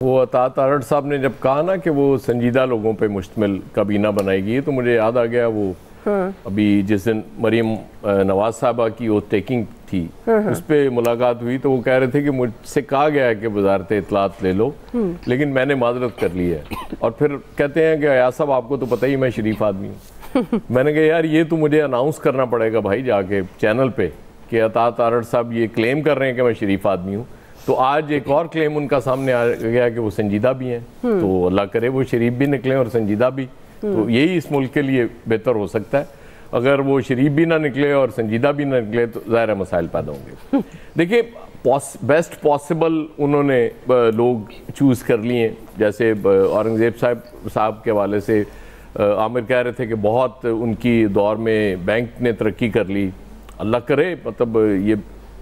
وہ اطاعت آرٹ صاحب نے جب کہا نا کہ وہ سنجیدہ لوگوں پہ مشتمل کابینہ بنائے گی تو مجھے یاد آ گیا وہ ابھی جس دن مریم نواز صاحبہ کی اوتھ ٹیکنگ تھی اس پہ ملاقات ہوئی تو وہ کہہ رہے تھے کہ مجھ سے کہا گیا ہے کہ وزارت اطلاعات لے لو لیکن میں نے معذرت کر لی ہے. اور پھر کہتے ہیں کہ ایاز صاحب آپ کو تو پتہ ہی میں شریف آدمی ہوں. میں نے کہا یار یہ تو مجھے اناؤنس کرنا پڑے گا بھائی جا کے چینل پہ کہ اطاعت آرٹ صاحب یہ کلیم کر رہے ہیں کہ میں شریف آدمی ہوں. تو آج ایک اور کلیم ان کا سامنے آ گیا کہ وہ سنجیدہ بھی ہیں. تو اللہ کرے وہ شریف بھی نکلیں اور سنجیدہ بھی. تو یہی اس ملک کے لیے بہتر ہو سکتا ہے. اگر وہ شریف بھی نہ نکلے اور سنجیدہ بھی نہ نکلے تو ظاہر مسائل پیدا ہوں گے. دیکھیے بیسٹ پاسبل انہوں نے لوگ چوز کر لیے. جیسے اورنگزیب صاحب کے حوالے سے عامر کہہ رہے تھے کہ بہت ان کی دور میں بینک نے ترقی کر لی. اللہ کرے مطلب یہ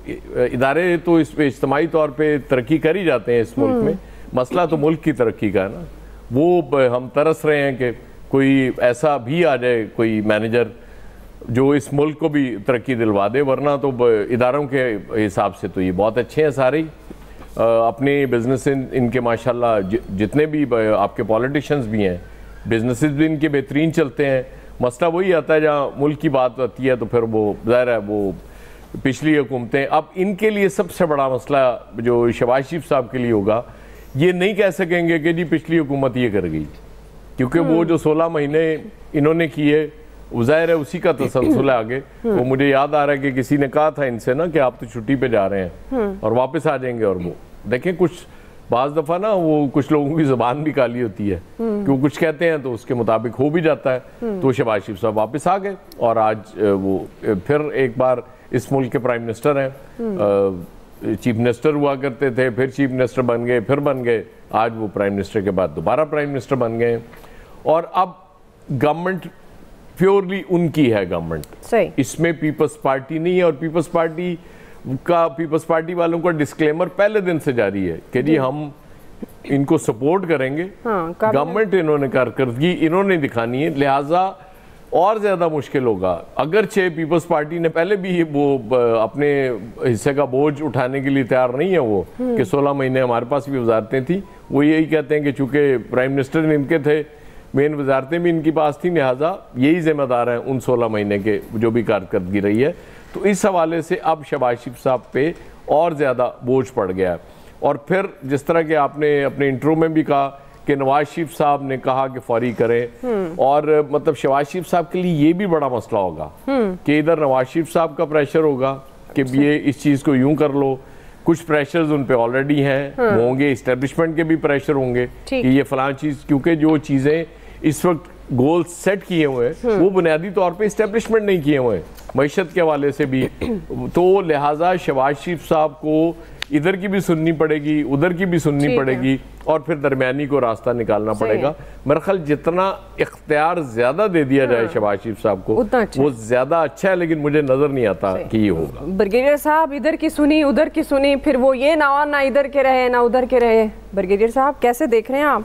ادارے تو اس پہ اجتماعی طور پہ ترقی کر ہی جاتے ہیں اس ملک میں. مسئلہ تو ملک کی ترقی کا ہے نا. وہ ہم ترس رہے ہیں کہ کوئی ایسا بھی آ جائے کوئی مینیجر جو اس ملک کو بھی ترقی دلوا دے. ورنہ تو اداروں کے حساب سے تو یہ بہت اچھے ہیں سارے ہی. اپنے بزنس ان کے ماشاءاللہ جتنے بھی آپ کے پولیٹیشنز بھی ہیں بزنسز بھی ان کے بہترین چلتے ہیں. مسئلہ وہی آتا ہے جہاں ملک کی بات آتی ہے تو پھر وہ ظاہر ہے وہ پچھلی حکومتیں. اب ان کے لیے سب سے بڑا مسئلہ جو شہباز شریف صاحب کے لیے ہوگا یہ نہیں کہہ سکیں گے کہ جی پچھلی حکومت یہ کر گئی کیونکہ وہ جو 16 مہینے انہوں نے کیے ظاہر ہے اسی کا تسلسل ہے آگے. وہ مجھے یاد آ رہا ہے کہ کسی نے کہا تھا ان سے نا کہ آپ تو چھٹی پہ جا رہے ہیں اور واپس آ جائیں گے. اور وہ دیکھیں کچھ بعض دفعہ نا وہ کچھ لوگوں کی زبان بھی کالی ہوتی ہے کہ وہ کچھ کہتے ہیں تو اس کے مطابق ہو بھی جاتا ہے. تو شہباز شریف صاحب واپس آ گئے اور آج وہ پھر ایک بار اس ملک کے پرائم منسٹر ہیں. چیف منسٹر ہوا کرتے تھے پھر چیف منسٹر بن گئے پھر بن گئے. آج وہ پرائم منسٹر کے بعد دوبارہ پرائم منسٹر بن گئے. اور اب گورنمنٹ پیورلی ان کی ہے گورنمنٹ. اس میں پیپلز پارٹی نہیں ہے. اور پیپلز پارٹی والوں کا ڈسکلیمر پہلے دن سے جاری ہے کہ جی ہم ان کو سپورٹ کریں گے. گورنمنٹ انہوں نے کارکردگی انہوں نے دکھانی ہے لہٰذا اور زیادہ مشکل ہوگا. اگرچہ پیپلز پارٹی نے پہلے بھی وہ اپنے حصے کا بوجھ اٹھانے کے لیے تیار نہیں ہے وہ کہ 16 مہینے ہمارے پاس بھی وزارتیں تھیں. وہ یہی کہتے ہیں کہ چونکہ پرائم منسٹر ان کے تھے مین وزارتیں بھی ان کی پاس تھیں لہٰذا یہی ذمہ دار ہیں ان 16 مہینے کے جو بھی کارکردگی رہی ہے. تو اس حوالے سے اب شہباز شریف صاحب پہ اور زیادہ بوجھ پڑ گیا ہے. اور پھر جس طرح کہ آپ نے اپنے انٹرو میں بھی کہا کہ نواز شریف صاحب نے کہا کہ فوری کریں اور مطلب شہباز شریف صاحب کے لیے یہ بھی بڑا مسئلہ ہوگا کہ ادھر نواز شریف صاحب کا پریشر ہوگا کہ یہ اس چیز کو یوں کر لو. کچھ پریشرز ان پہ آلریڈی ہیں ہوں گے. اسٹیبلشمنٹ کے بھی پریشر ہوں گے کہ یہ فلاں چیز کیونکہ جو چیزیں اس وقت گول سیٹ کیے ہوئے ہیں وہ بنیادی طور پہ اسٹیبلشمنٹ نہیں کیے ہوئے معیشت کے حوالے سے بھی. تو لہٰذا شہباز شریف صاحب کو ادھر کی بھی سننی پڑے گی ادھر کی بھی سننی پڑے گی اور پھر درمیانی کو راستہ نکالنا پڑے گا. میرا خیال جتنا اختیار زیادہ دے دیا جائے شہباز شریف صاحب کو وہ زیادہ اچھا ہے. لیکن مجھے نظر نہیں آتا کہ یہ ہوگا. بریگیڈیئر صاحب ادھر کی سنی ادھر کی سنی پھر وہ یہ نہ ادھر کے رہے نہ ادھر کے رہے. بریگیڈیئر صاحب کیسے دیکھ رہے ہیں آپ؟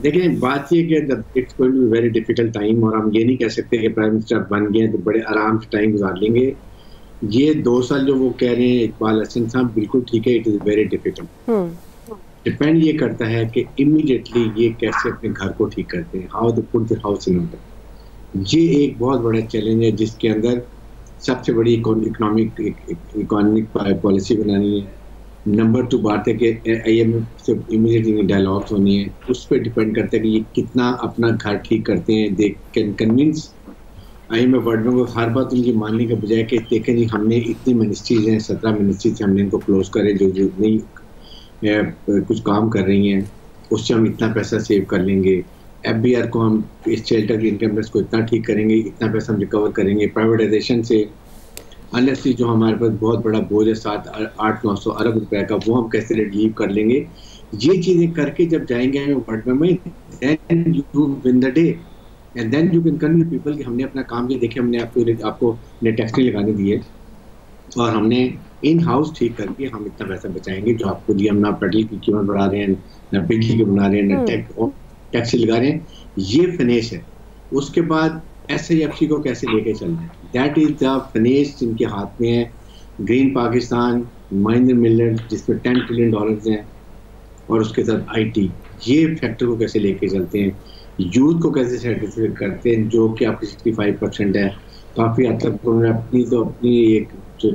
دیکھیں بات یہ کہ it's going to be very difficult time اور ہم یہ نہیں کہہ سکتے کہ پرائم منسٹر بن گئے تو بڑے آرام سے ٹائم گزار لیں گے. یہ 2 سال جو وہ کہہ رہے ہیں اقبال حسن صاحب بالکل ٹھیک ہے. It is very difficult. Depend یہ کرتا ہے کہ امیڈیٹلی یہ کیسے اپنے گھر کو ٹھیک کرتے ہیں. How they put the house in order. یہ ایک بہت بڑا چیلنج ہے جس کے اندر سب سے بڑی اکانومک پالیسی بنانی ہے. نمبر 2 بات ہے کہ آئی ایم ایف سے امیڈیٹلی ڈائلاگس ہونی ہے. اس پہ ڈپینڈ کرتا ہے کہ یہ کتنا اپنا گھر ٹھیک کرتے ہیں. They can convince I M F World Bank کو ہر بات ان کی ماننے کے بجائے کہ دیکھیں جی ہم نے اتنی منسٹریز ہیں 17 منسٹریز ہم نے ان کو کلوز کرے جو نہیں کچھ کام کر رہی ہیں اس سے ہم اتنا پیسہ سیو کر لیں گے. ایف بی آر کو ہم اس شیلٹر کی انکم ٹیکس کو اتنا ٹھیک کریں گے اتنا پیسہ ہم ریکور کریں گے. پرائیویٹائزیشن سے انلیسلی جو ہمارے پاس بہت بڑا بوجھ ہے 700-800-900 ارب روپے کا وہ ہم کیسے ریلیو کر لیں گے. یہ چیزیں کر کے جب جائیں گے ورلڈ میں then you win the day and then you can convince people کہ ہم نے اپنا کام کیا. دیکھیں ہم نے آپ کو ٹیکس نہیں لگانے دیے اور ہم نے ان ہاؤس ٹھیک کر کے ہم اتنا پیسہ بچائیں گے جو آپ کو دیا. ہم نہ پیٹرول کی قیمت بڑھا رہے ہیں نہ بجلی کی بنا رہے ہیں نہ ٹیکس لگا رہے ہیں. یہ فنیش ہے. اس کے بعد ایس آئی ایف سی کو کیسے لے کے چلنا ہے دیٹ از دا فنیش جن کے ہاتھ میں ہے. گرین پاکستان مہندر ملٹ جس میں $10 ٹریلین ہیں اور اس کے ساتھ IT، یہ فیکٹر کو کیسے لے کے چلتے ہیں، یوتھ کو کیسے سیٹسفائی کرتے ہیں، جو کہ آپ کی 65% ہے. کافی حد تک انہوں نے اپنی ایک جو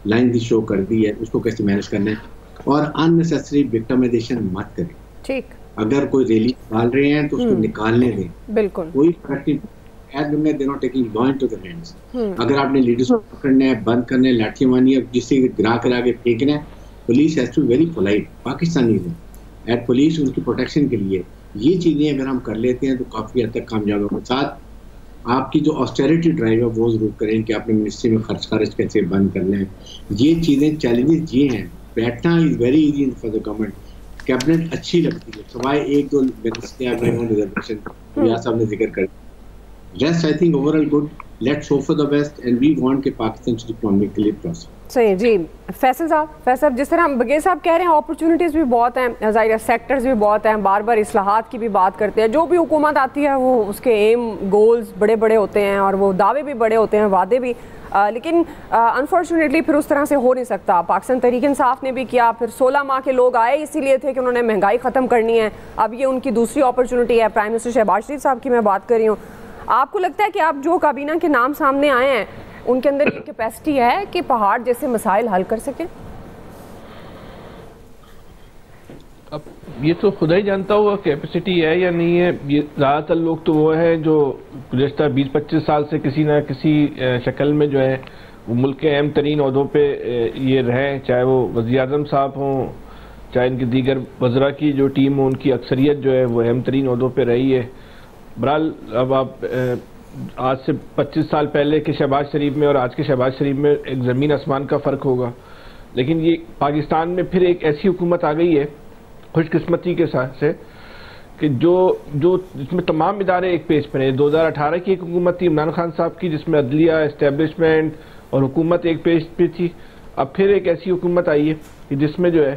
لائن دی شو کر دی ہے، اس کو کیسے مینیج کرنا ہے. اور اننیسیسری وکٹمائزیشن مت کریں. ٹھیک، اگر کوئی ریلی نکال رہے ہیں تو اس کو نکالنے دیں. بالکل، کوئی فرق نہیں. اگر آپ نے لیڈرز کو پکڑنا ہے، بند کرنا ہے، لاٹھی مارنی ہے، جس سے گرا کرا کے پھینکنا ہے، police has to very polite. Pakistani ایٹ پولیس ان کی پروٹیکشن کے لیے یہ چیزیں اگر ہم کر لیتے ہیں تو کافی حد تک کامیاب ہوں گے. ساتھ آپ کی جو آسٹیریٹی ڈرائیو ہے وہ ضرور کریں کہ آپ نے منسٹری میں خرچ کیسے بند کرنا ہے. یہ چیزیں چیلنجز یہ ہیں. بیٹھنا is very easy for the government. Cabinet اچھی لگتی ہے سوائے ایک دو ریزرویشن ریاض صاحب نے ذکر کر. Rest, I think overall good. Let's hope for the best and we want کہ پاکستان should economically prosper. صحیح. جی فیصل صاحب، جس طرح بغیر صاحب کہہ رہے ہیں اپرچونٹیز بھی بہت ہیں، ظاہر سیکٹرز بھی بہت ہیں، بار بار اصلاحات کی بھی بات کرتے ہیں. جو بھی حکومت آتی ہے وہ اس کے ایم گولز بڑے بڑے ہوتے ہیں اور وہ دعوے بھی بڑے ہوتے ہیں، وعدے بھی، لیکن انفارچونیٹلی پھر اس طرح سے ہو نہیں سکتا. پاکستان تحریک انصاف نے بھی کیا، پھر 16 ماہ کے لوگ آئے اسی لیے تھے کہ انہوں نے مہنگائی ختم کرنی ہے. اب یہ ان کی دوسری اپرچونٹی ہے. پرائم منسٹر شہباز شریف صاحب کی میں بات کر رہی ہوں. آپ کو لگتا ہے کہ آپ جو کابینہ کے نام سامنے آئے ہیں ان کے اندر یہ کیپیسٹی ہے کہ پہاڑ جیسے مسائل حل کر سکیں؟ اب یہ تو خدا ہی جانتا ہوگا کیپیسٹی ہے یا نہیں ہے. یہ زیادہ تر لوگ تو وہ ہیں جو گزشتہ 20-25 سال سے کسی نہ کسی شکل میں جو ہے وہ ملک کے اہم ترین عہدوں پہ یہ رہیں، چاہے وہ وزیر اعظم صاحب ہوں، چاہے ان کی دیگر وزراء کی جو ٹیم ہو، ان کی اکثریت جو ہے وہ اہم ترین عہدوں پہ رہی ہے. بہرحال اب آپ آج سے 25 سال پہلے کے شہباز شریف میں اور آج کے شہباز شریف میں ایک زمین آسمان کا فرق ہوگا. لیکن یہ پاکستان میں پھر ایک ایسی حکومت آ گئی ہے خوش قسمتی کے ساتھ سے کہ جو جس میں تمام ادارے ایک پیج پر ہیں. 2018 کی ایک حکومت تھی عمران خان صاحب کی جس میں عدلیہ، اسٹیبلشمنٹ اور حکومت ایک پیج پہ تھی. اب پھر ایک ایسی حکومت آئی ہے کہ جس میں جو ہے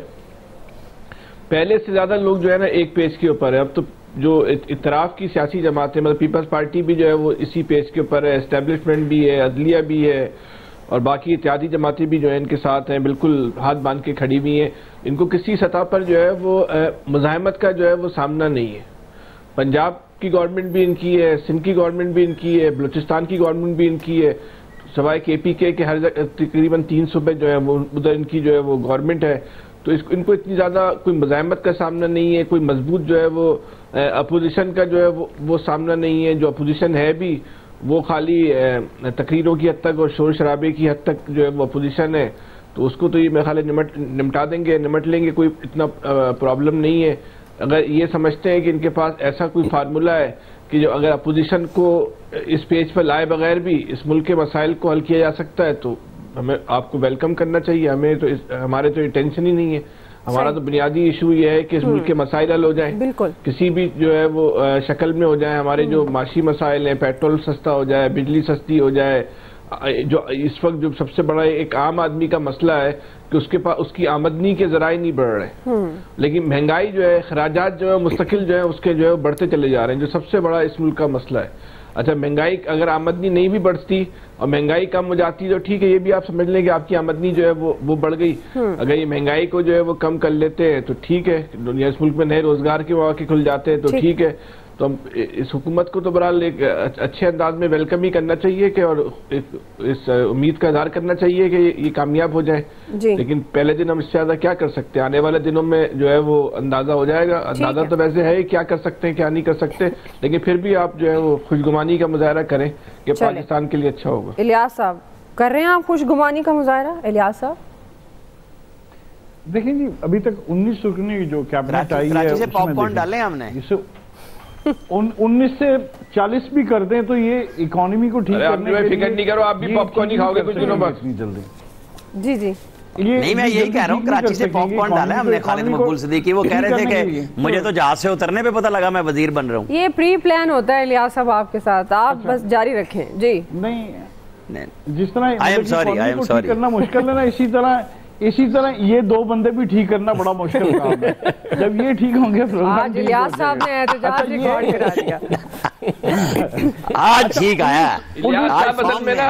پہلے سے زیادہ لوگ جو ہے نا ایک پیج کے اوپر ہے. اب تو جو اتراف کی سیاسی جماعتیں، مطلب پیپلز پارٹی بھی جو ہے وہ اسی پیج کے اوپر ہے، اسٹیبلشمنٹ بھی ہے، عدلیہ بھی ہے اور باقی اتحادی جماعتیں بھی جو ہیں ان کے ساتھ ہیں، بالکل ہاتھ باندھ کے کھڑی ہوئی ہیں. ان کو کسی سطح پر جو ہے وہ مزاحمت کا جو ہے وہ سامنا نہیں ہے. پنجاب کی گورنمنٹ بھی ان کی ہے، سندھ کی گورنمنٹ بھی ان کی ہے، بلوچستان کی گورنمنٹ بھی ان کی ہے، سوائے KPK کے ہر تقریباً 3 صوبے جو ہیں وہ ادھر ان کی جو ہے وہ گورنمنٹ ہے. تو ان کو اتنی زیادہ کوئی مزاحمت کا سامنا نہیں ہے، کوئی مضبوط جو ہے وہ اپوزیشن کا جو ہے وہ سامنا نہیں ہے. جو اپوزیشن ہے بھی وہ خالی تقریروں کی حد تک اور شور شرابے کی حد تک جو ہے وہ اپوزیشن ہے. تو اس کو تو یہ میرے خیال نمٹا دیں گے، نمٹ لیں گے، کوئی اتنا پرابلم نہیں ہے. اگر یہ سمجھتے ہیں کہ ان کے پاس ایسا کوئی فارمولہ ہے کہ جو اگر اپوزیشن کو اس پیج پر لائے بغیر بھی اس ملک کے مسائل کو حل کیا جا سکتا ہے تو ہمیں آپ کو ویلکم کرنا چاہیے. ہمارے تو یہ ٹینشن ہی نہیں ہے. ہمارا تو بنیادی ایشو یہ ہے کہ اس ملک کے مسائل حل ہو جائیں، کسی بھی جو ہے وہ شکل میں ہو جائیں. ہمارے جو معاشی مسائل ہیں، پیٹرول سستا ہو جائے، بجلی سستی ہو جائے. جو اس وقت جو سب سے بڑا ایک عام آدمی کا مسئلہ ہے کہ اس کے پاس اس کی آمدنی کے ذرائع نہیں بڑھ رہے، لیکن مہنگائی جو ہے، خراجات جو ہے مستقل جو ہے اس کے جو ہے بڑھتے چلے جا رہے ہیں، جو سب سے بڑا اس ملک کا مسئلہ ہے. اچھا مہنگائی اگر آمدنی نہیں بھی بڑھتی اور مہنگائی کم ہو جاتی تو ٹھیک ہے، یہ بھی آپ سمجھ لیں کہ آپ کی آمدنی جو ہے وہ بڑھ گئی. اگر یہ مہنگائی کو جو ہے وہ کم کر لیتے ہیں تو ٹھیک ہے، دنیا اس ملک میں نئے روزگار کے مواقع کھل جاتے ہیں تو ٹھیک ہے. تو ہم اس حکومت کو تو بہرحال ایک اچھے انداز میں ویلکم ہی کرنا چاہیے کہ اور اس امید کا اظہار کرنا چاہیے کہ یہ کامیاب ہو جائے. لیکن پہلے دن ہم اس سے زیادہ کیا کر سکتے ہیں؟ آنے والے دنوں میں جو ہے وہ اندازہ ہو جائے گا. اندازہ تو ویسے ہے کیا کر سکتے ہیں کیا نہیں کر سکتے، لیکن پھر بھی آپ جو ہے وہ خوشگمانی کا مظاہرہ کریں کہ پاکستان کے لیے اچھا ہوگا. الیاس صاحب کر رہے ہیں آپ خوشگمانی کا مظاہرہ؟ الیاس صاحب دیکھیں جی، ابھی تک 19 رکنی جو کیبنٹ آئی ہے سے پاپ کارن ڈالے ہم نے 19 سے 40 بھی کر دیں تو یہ اکانومی کو ٹھیک کرنے کے لیے فکر نہیں کرو، آپ بھی پاپ کارن نہیں کھاؤ گے کچھ دنوں بعد. جی جی نہیں، میں یہی کہہ رہا ہوں، کراچی سے پاپ کارن ڈالا ہے ہم نے. خالد مقبول صدیقی وہ کہہ رہے تھے کہ مجھے تو جہاز سے اترنے پہ پتہ لگا میں وزیر بن رہا ہوں. یہ پری پلان ہوتا ہے الیاس صاحب آپ کے ساتھ، آپ بس جاری رکھیں. جی نہیں، جس طرح اکانومی کو ٹھیک کرنا مشکل ہے نا، اسی طرح یہ 2 بندے بھی ٹھیک کرنا بڑا مشکل کام ہے. جب یہ ٹھیک ہوں گے آج الیاس صاحب نے احتجاج ریکارڈ کرا دیا. آج ٹھیک آیا. الیاس صاحب اصل میں نا